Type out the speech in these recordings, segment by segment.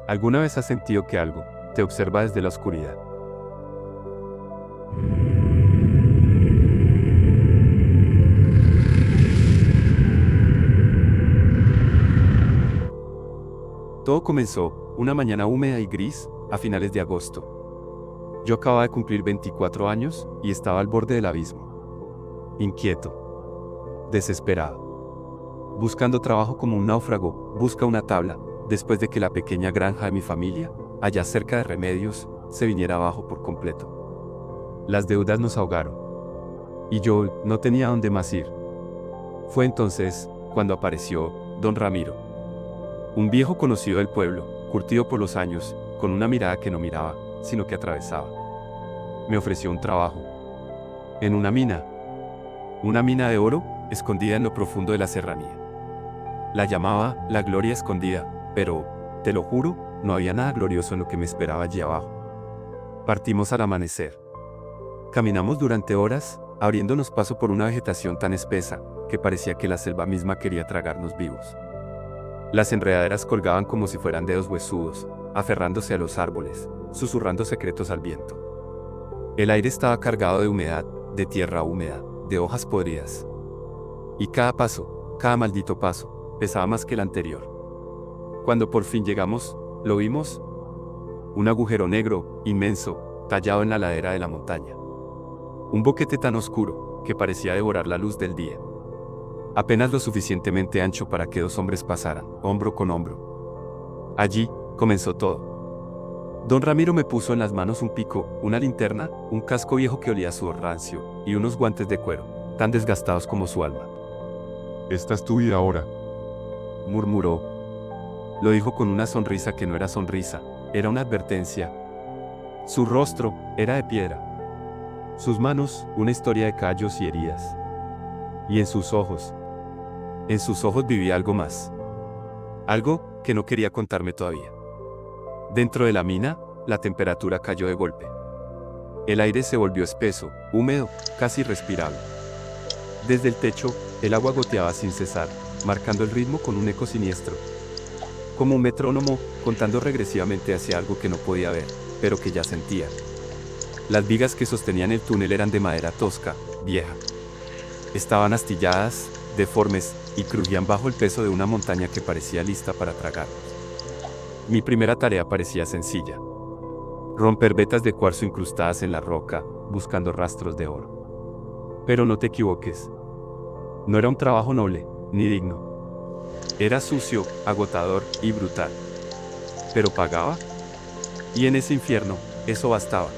¿Alguna vez has sentido que algo te observa desde la oscuridad? Todo comenzó una mañana húmeda y gris a finales de agosto. Yo acababa de cumplir 24 años y estaba al borde del abismo. Inquieto, desesperado, buscando trabajo como un náufrago busca una tabla, después de que la pequeña granja de mi familia, allá cerca de Remedios, se viniera abajo por completo. Las deudas nos ahogaron, y yo no tenía dónde más ir. Fue entonces cuando apareció Don Ramiro, un viejo conocido del pueblo, curtido por los años, con una mirada que no miraba, sino que atravesaba. Me ofreció un trabajo en una mina de oro, escondida en lo profundo de la serranía. La llamaba la Gloria Escondida, pero, te lo juro, no había nada glorioso en lo que me esperaba allí abajo. Partimos al amanecer. Caminamos durante horas, abriéndonos paso por una vegetación tan espesa, que parecía que la selva misma quería tragarnos vivos. Las enredaderas colgaban como si fueran dedos huesudos, aferrándose a los árboles, susurrando secretos al viento. El aire estaba cargado de humedad, de tierra húmeda, de hojas podridas. Y cada paso, cada maldito paso, pesaba más que el anterior. Cuando por fin llegamos, lo vimos. Un agujero negro, inmenso, tallado en la ladera de la montaña. Un boquete tan oscuro, que parecía devorar la luz del día. Apenas lo suficientemente ancho para que dos hombres pasaran, hombro con hombro. Allí comenzó todo. Don Ramiro me puso en las manos un pico, una linterna, un casco viejo que olía a sudor rancio, y unos guantes de cuero, tan desgastados como su alma. Esta es tu vida ahora. Murmuró. Lo dijo con una sonrisa que no era sonrisa, era una advertencia. Su rostro era de piedra. Sus manos, una historia de callos y heridas. Y en sus ojos vivía algo más. Algo que no quería contarme todavía. Dentro de la mina, la temperatura cayó de golpe. El aire se volvió espeso, húmedo, casi irrespirable. Desde el techo, el agua goteaba sin cesar, marcando el ritmo con un eco siniestro. Como un metrónomo, contando regresivamente hacia algo que no podía ver, pero que ya sentía. Las vigas que sostenían el túnel eran de madera tosca, vieja. Estaban astilladas, deformes, y crujían bajo el peso de una montaña que parecía lista para tragarnos. Mi primera tarea parecía sencilla. Romper vetas de cuarzo incrustadas en la roca, buscando rastros de oro. Pero no te equivoques. No era un trabajo noble, ni digno. Era sucio, agotador y brutal. ¿Pero pagaba? Y en ese infierno, eso bastaba.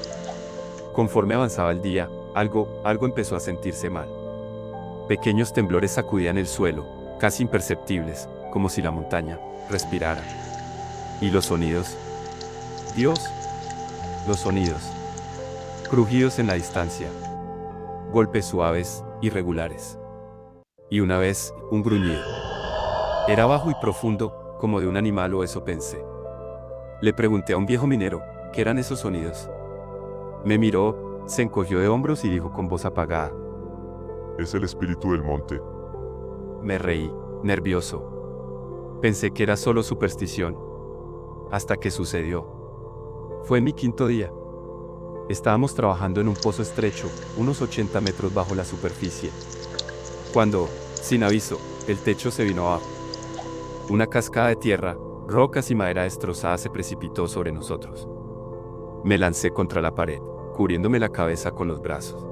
Conforme avanzaba el día, algo empezó a sentirse mal. Pequeños temblores sacudían el suelo, casi imperceptibles, como si la montaña respirara. Y los sonidos. Dios. Los sonidos. Crujidos en la distancia. Golpes suaves, irregulares. Y una vez, un gruñido. Era bajo y profundo, como de un animal o eso pensé. Le pregunté a un viejo minero, ¿qué eran esos sonidos? Me miró, se encogió de hombros y dijo con voz apagada. Es el espíritu del monte. Me reí, nervioso. Pensé que era solo superstición. Hasta que sucedió. Fue en mi quinto día. Estábamos trabajando en un pozo estrecho, unos 80 metros bajo la superficie. Cuando, sin aviso, el techo se vino abajo. Una cascada de tierra, rocas y madera destrozada se precipitó sobre nosotros. Me lancé contra la pared, cubriéndome la cabeza con los brazos.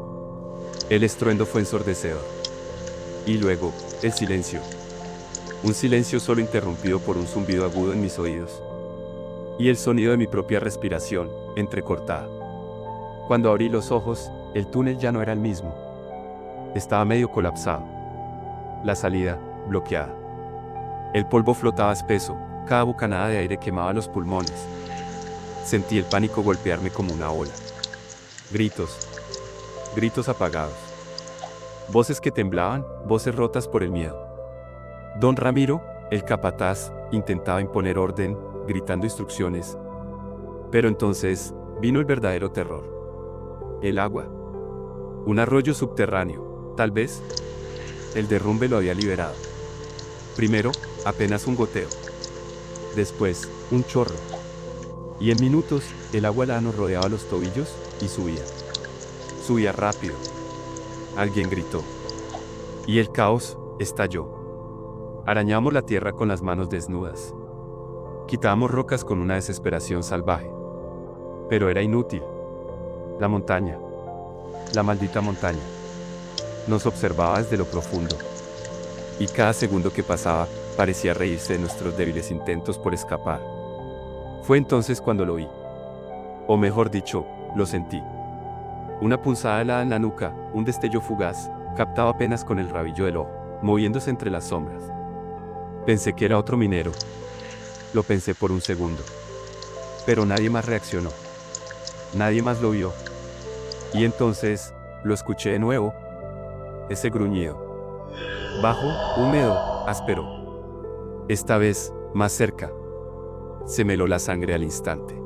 El estruendo fue ensordecedor. Y luego, el silencio. Un silencio solo interrumpido por un zumbido agudo en mis oídos. Y el sonido de mi propia respiración, entrecortada. Cuando abrí los ojos, el túnel ya no era el mismo. Estaba medio colapsado. La salida, bloqueada. El polvo flotaba espeso, cada bocanada de aire quemaba los pulmones. Sentí el pánico golpearme como una ola. Gritos apagados. Voces que temblaban, voces rotas por el miedo. Don Ramiro, el capataz, intentaba imponer orden, gritando instrucciones. Pero entonces, vino el verdadero terror. El agua. Un arroyo subterráneo, tal vez. El derrumbe lo había liberado. Primero, apenas un goteo. Después, un chorro. Y en minutos, el agua helada nos rodeaba los tobillos y subía. Subía rápido. Alguien gritó. Y el caos estalló. Arañábamos la tierra con las manos desnudas. Quitábamos rocas con una desesperación salvaje. Pero era inútil. La montaña. La maldita montaña. Nos observaba desde lo profundo. Y cada segundo que pasaba, parecía reírse de nuestros débiles intentos por escapar. Fue entonces cuando lo vi. O mejor dicho, lo sentí. Una punzada helada en la nuca, un destello fugaz, captado apenas con el rabillo del ojo, moviéndose entre las sombras. Pensé que era otro minero. Lo pensé por un segundo. Pero nadie más reaccionó. Nadie más lo vio. Y entonces, lo escuché de nuevo. Ese gruñido. Bajo, húmedo, áspero. Esta vez, más cerca. Se me heló la sangre al instante.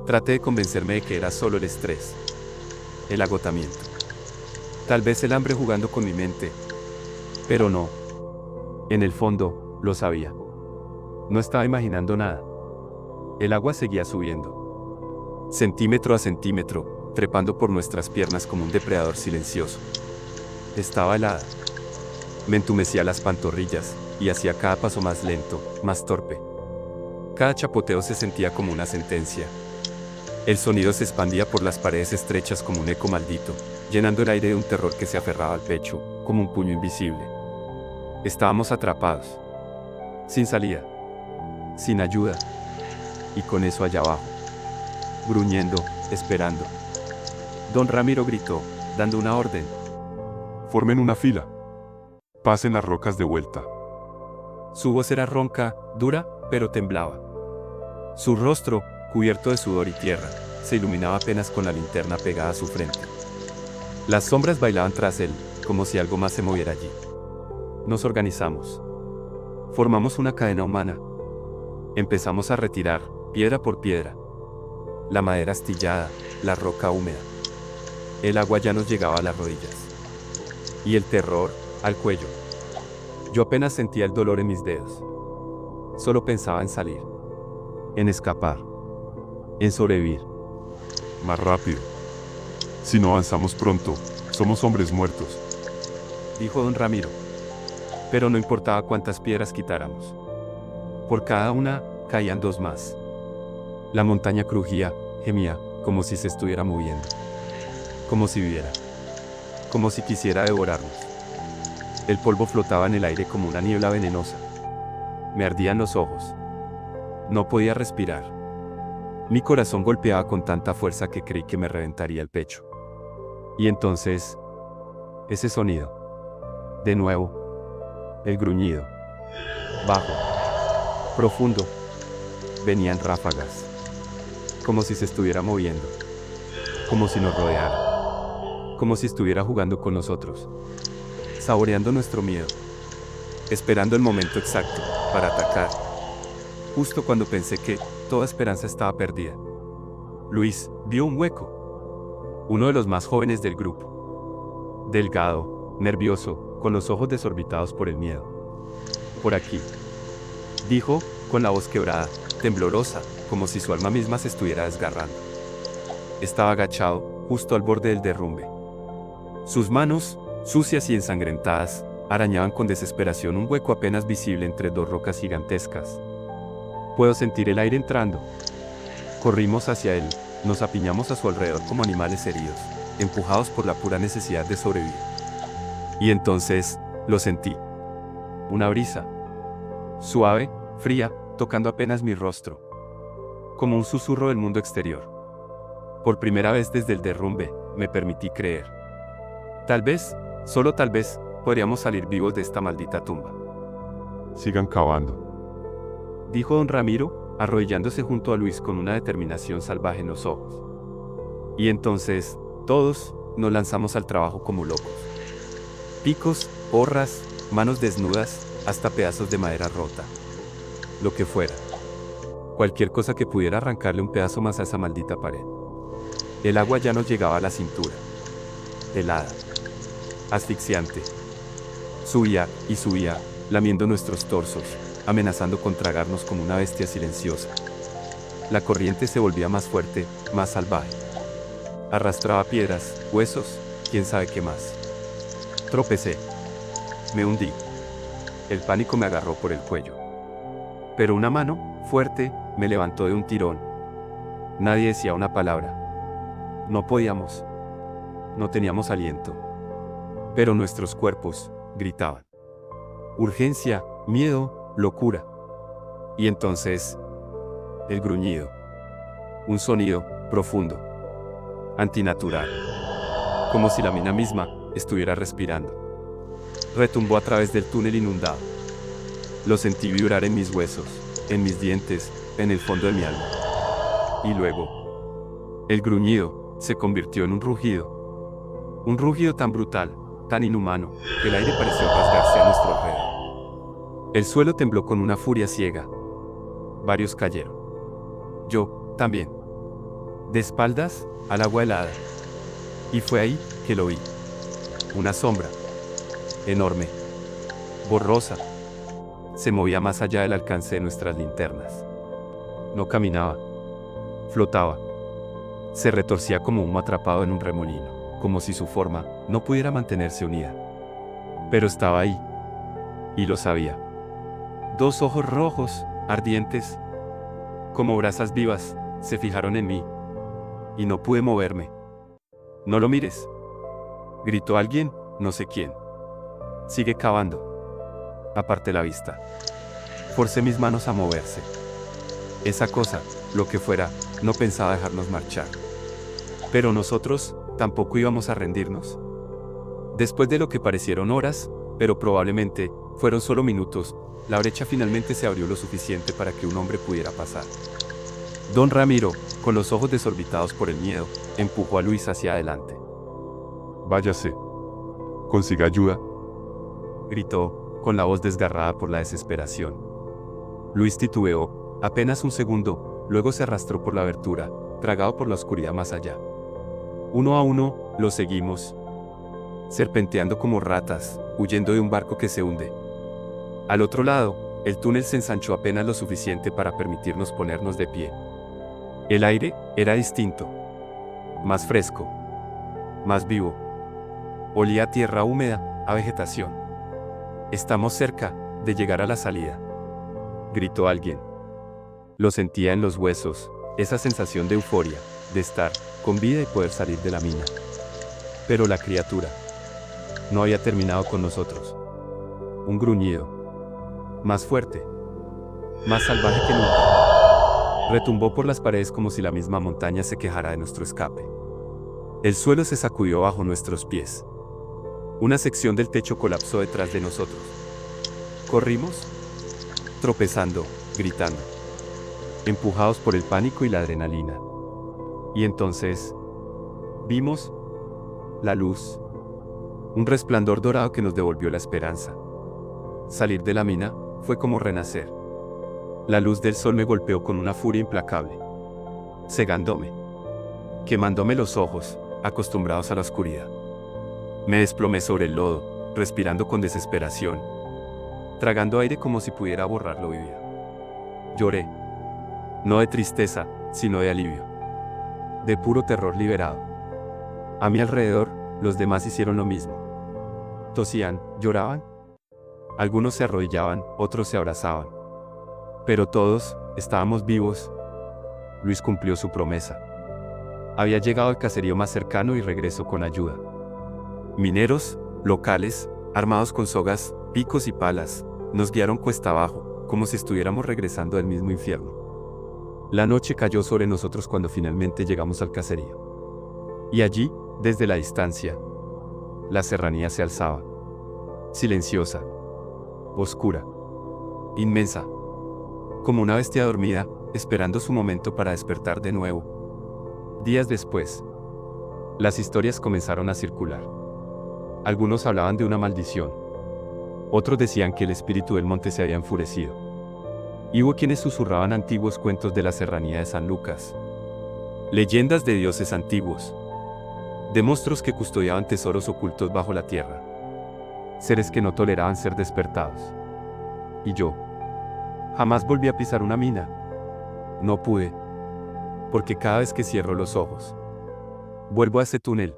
Traté de convencerme de que era solo el estrés. El agotamiento. Tal vez el hambre jugando con mi mente. Pero no. En el fondo, lo sabía. No estaba imaginando nada. El agua seguía subiendo. Centímetro a centímetro, trepando por nuestras piernas como un depredador silencioso. Estaba helada. Me entumecía las pantorrillas, y hacía cada paso más lento, más torpe. Cada chapoteo se sentía como una sentencia. El sonido se expandía por las paredes estrechas como un eco maldito, llenando el aire de un terror que se aferraba al pecho, como un puño invisible. Estábamos atrapados. Sin salida. Sin ayuda. Y con eso allá abajo. Gruñendo, esperando. Don Ramiro gritó, dando una orden. Formen una fila. Pasen las rocas de vuelta. Su voz era ronca, dura, pero temblaba. Su rostro, cubierto de sudor y tierra, se iluminaba apenas con la linterna pegada a su frente. Las sombras bailaban tras él, como si algo más se moviera allí. Nos organizamos. Formamos una cadena humana. Empezamos a retirar, piedra por piedra. La madera astillada, la roca húmeda. El agua ya nos llegaba a las rodillas. Y el terror, al cuello. Yo apenas sentía el dolor en mis dedos. Solo pensaba en salir. En escapar. En sobrevivir. Más rápido. Si no avanzamos pronto, somos hombres muertos. Dijo don Ramiro. Pero no importaba cuántas piedras quitáramos. Por cada una, caían dos más. La montaña crujía, gemía, como si se estuviera moviendo. Como si viviera. Como si quisiera devorarnos. El polvo flotaba en el aire como una niebla venenosa. Me ardían los ojos. No podía respirar. Mi corazón golpeaba con tanta fuerza que creí que me reventaría el pecho. Y entonces, ese sonido. De nuevo. El gruñido. Bajo. Profundo. Venían ráfagas. Como si se estuviera moviendo. Como si nos rodeara. Como si estuviera jugando con nosotros. Saboreando nuestro miedo. Esperando el momento exacto para atacar. Justo cuando pensé que toda esperanza estaba perdida. Luis vio un hueco. Uno de los más jóvenes del grupo. Delgado, nervioso, con los ojos desorbitados por el miedo. Por aquí. Dijo, con la voz quebrada, temblorosa, como si su alma misma se estuviera desgarrando. Estaba agachado, justo al borde del derrumbe. Sus manos, sucias y ensangrentadas, arañaban con desesperación un hueco apenas visible entre dos rocas gigantescas. Puedo sentir el aire entrando. Corrimos hacia él, nos apiñamos a su alrededor como animales heridos, empujados por la pura necesidad de sobrevivir. Y entonces, lo sentí. Una brisa. Suave, fría, tocando apenas mi rostro. Como un susurro del mundo exterior. Por primera vez desde el derrumbe, me permití creer. Tal vez, solo tal vez, podríamos salir vivos de esta maldita tumba. Sigan cavando. Dijo don Ramiro, arrodillándose junto a Luis con una determinación salvaje en los ojos. Y entonces, todos, nos lanzamos al trabajo como locos. Picos, porras, manos desnudas, hasta pedazos de madera rota. Lo que fuera. Cualquier cosa que pudiera arrancarle un pedazo más a esa maldita pared. El agua ya nos llegaba a la cintura. Helada. Asfixiante. Subía y subía, lamiendo nuestros torsos, amenazando con tragarnos como una bestia silenciosa. La corriente se volvía más fuerte, más salvaje. Arrastraba piedras, huesos, quién sabe qué más. Tropecé. Me hundí. El pánico me agarró por el cuello. Pero una mano, fuerte, me levantó de un tirón. Nadie decía una palabra. No podíamos. No teníamos aliento. Pero nuestros cuerpos gritaban. Urgencia, miedo, locura. Y entonces, el gruñido. Un sonido profundo. Antinatural. Como si la mina misma estuviera respirando. Retumbó a través del túnel inundado. Lo sentí vibrar en mis huesos, en mis dientes, en el fondo de mi alma. Y luego, el gruñido se convirtió en un rugido. Un rugido tan brutal, tan inhumano, que el aire pareció rasgarse a nuestro alrededor. El suelo tembló con una furia ciega. Varios cayeron. Yo, también. De espaldas, al agua helada. Y fue ahí que lo vi. Una sombra. Enorme. Borrosa. Se movía más allá del alcance de nuestras linternas. No caminaba. Flotaba. Se retorcía como humo atrapado en un remolino, como si su forma no pudiera mantenerse unida. Pero estaba ahí. Y lo sabía. Dos ojos rojos, ardientes, como brasas vivas, se fijaron en mí. Y no pude moverme. No lo mires. Gritó alguien, no sé quién. Sigue cavando. Aparté la vista. Forcé mis manos a moverse. Esa cosa, lo que fuera, no pensaba dejarnos marchar. Pero nosotros tampoco íbamos a rendirnos. Después de lo que parecieron horas, pero probablemente fueron solo minutos, la brecha finalmente se abrió lo suficiente para que un hombre pudiera pasar. Don Ramiro, con los ojos desorbitados por el miedo, empujó a Luis hacia adelante. Váyase. Consiga ayuda. Gritó, con la voz desgarrada por la desesperación. Luis titubeó, apenas un segundo, luego se arrastró por la abertura, tragado por la oscuridad más allá. Uno a uno, lo seguimos, serpenteando como ratas, huyendo de un barco que se hunde. Al otro lado, el túnel se ensanchó apenas lo suficiente para permitirnos ponernos de pie. El aire era distinto, más fresco, más vivo. Olía a tierra húmeda, a vegetación. Estamos cerca de llegar a la salida, gritó alguien. Lo sentía en los huesos, esa sensación de euforia, de estar con vida y poder salir de la mina. Pero la criatura no había terminado con nosotros. Un gruñido, más fuerte, más salvaje que nunca, retumbó por las paredes como si la misma montaña se quejara de nuestro escape. El suelo se sacudió bajo nuestros pies. Una sección del techo colapsó detrás de nosotros. Corrimos, tropezando, gritando, empujados por el pánico y la adrenalina. Y entonces, vimos la luz, un resplandor dorado que nos devolvió la esperanza. Salir de la mina fue como renacer. La luz del sol me golpeó con una furia implacable, cegándome, quemándome los ojos, acostumbrados a la oscuridad. Me desplomé sobre el lodo, respirando con desesperación, tragando aire como si pudiera borrar lo vivido. Lloré, no de tristeza, sino de alivio, de puro terror liberado. A mi alrededor, los demás hicieron lo mismo. Tosían, lloraban. Algunos se arrodillaban, otros se abrazaban. Pero todos estábamos vivos. Luis cumplió su promesa. Había llegado al caserío más cercano y regresó con ayuda. Mineros, locales, armados con sogas, picos y palas, nos guiaron cuesta abajo, como si estuviéramos regresando del mismo infierno. La noche cayó sobre nosotros cuando finalmente llegamos al caserío. Y allí, desde la distancia, la serranía se alzaba. Silenciosa, oscura, inmensa, como una bestia dormida, esperando su momento para despertar de nuevo. Días después, las historias comenzaron a circular. Algunos hablaban de una maldición. Otros decían que el espíritu del monte se había enfurecido. Y hubo quienes susurraban antiguos cuentos de la serranía de San Lucas. Leyendas de dioses antiguos. De monstruos que custodiaban tesoros ocultos bajo la tierra. Seres que no toleraban ser despertados. Y yo jamás volví a pisar una mina. No pude. porque cada vez que cierro los ojos, vuelvo a ese túnel,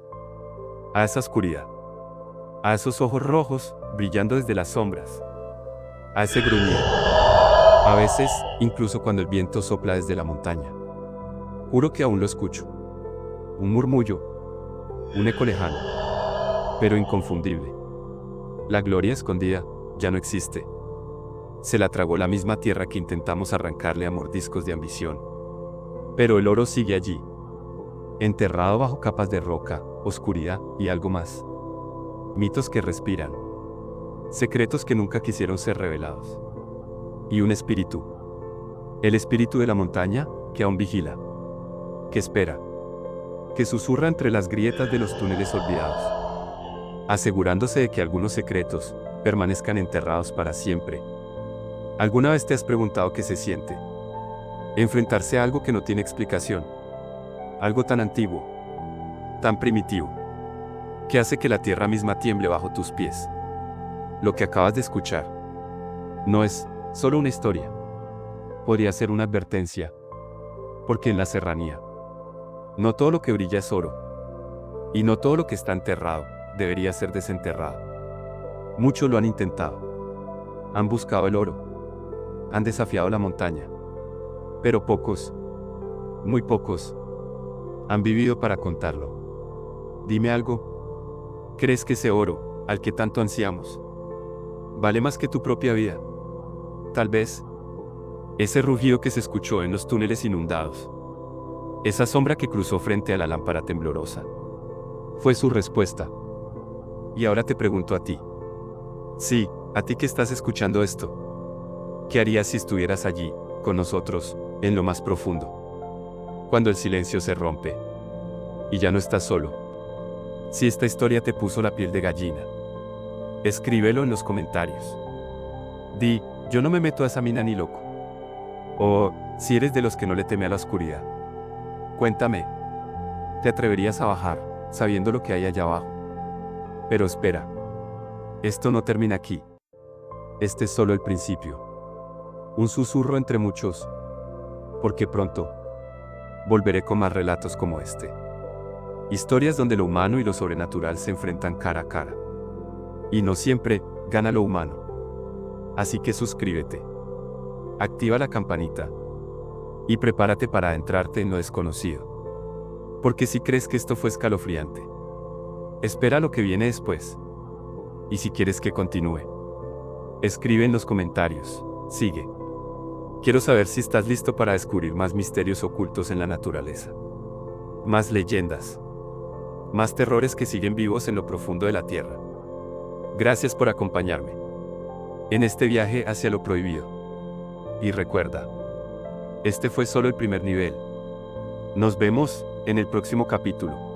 a esa oscuridad, a esos ojos rojos brillando desde las sombras, a ese gruñido, a veces incluso cuando el viento sopla desde la montaña. Juro que aún lo escucho, un murmullo, un eco lejano, pero inconfundible. La gloria escondida ya no existe. Se la tragó la misma tierra que intentamos arrancarle a mordiscos de ambición. Pero el oro sigue allí, enterrado bajo capas de roca, oscuridad y algo más. Mitos que respiran. Secretos que nunca quisieron ser revelados. Y un espíritu. El espíritu de la montaña que aún vigila. Que espera. Que susurra entre las grietas de los túneles olvidados. Asegurándose de que algunos secretos permanezcan enterrados para siempre. ¿Alguna vez te has preguntado qué se siente? Enfrentarse a algo que no tiene explicación. Algo tan antiguo, tan primitivo, que hace que la tierra misma tiemble bajo tus pies. Lo que acabas de escuchar no es solo una historia. Podría ser una advertencia, porque en la serranía, no todo lo que brilla es oro, y no todo lo que está enterrado debería ser desenterrado. Muchos lo han intentado. Han buscado el oro. Han desafiado la montaña. Pero pocos, muy pocos, han vivido para contarlo. Dime algo. ¿Crees que ese oro, al que tanto ansiamos, vale más que tu propia vida? Tal vez, ese rugido que se escuchó en los túneles inundados, esa sombra que cruzó frente a la lámpara temblorosa, fue su respuesta. Y ahora te pregunto a ti. Sí, a ti que estás escuchando esto. ¿Qué harías si estuvieras allí, con nosotros, en lo más profundo? Cuando el silencio se rompe, y ya no estás solo. Si esta historia te puso la piel de gallina, escríbelo en los comentarios. Di, yo no me meto a esa mina ni loco. O, si eres de los que no le teme a la oscuridad, cuéntame, ¿te atreverías a bajar, sabiendo lo que hay allá abajo? Pero espera, esto no termina aquí. Este es solo el principio. Un susurro entre muchos, porque pronto volveré con más relatos como este. Historias donde lo humano y lo sobrenatural se enfrentan cara a cara. Y no siempre gana lo humano. Así que suscríbete, activa la campanita y prepárate para adentrarte en lo desconocido. Porque si crees que esto fue escalofriante, espera lo que viene después. Y si quieres que continúe, escribe en los comentarios, sigue. Quiero saber si estás listo para descubrir más misterios ocultos en la naturaleza. Más leyendas. Más terrores que siguen vivos en lo profundo de la tierra. Gracias por acompañarme en este viaje hacia lo prohibido. Y recuerda, este fue solo el primer nivel. Nos vemos en el próximo capítulo.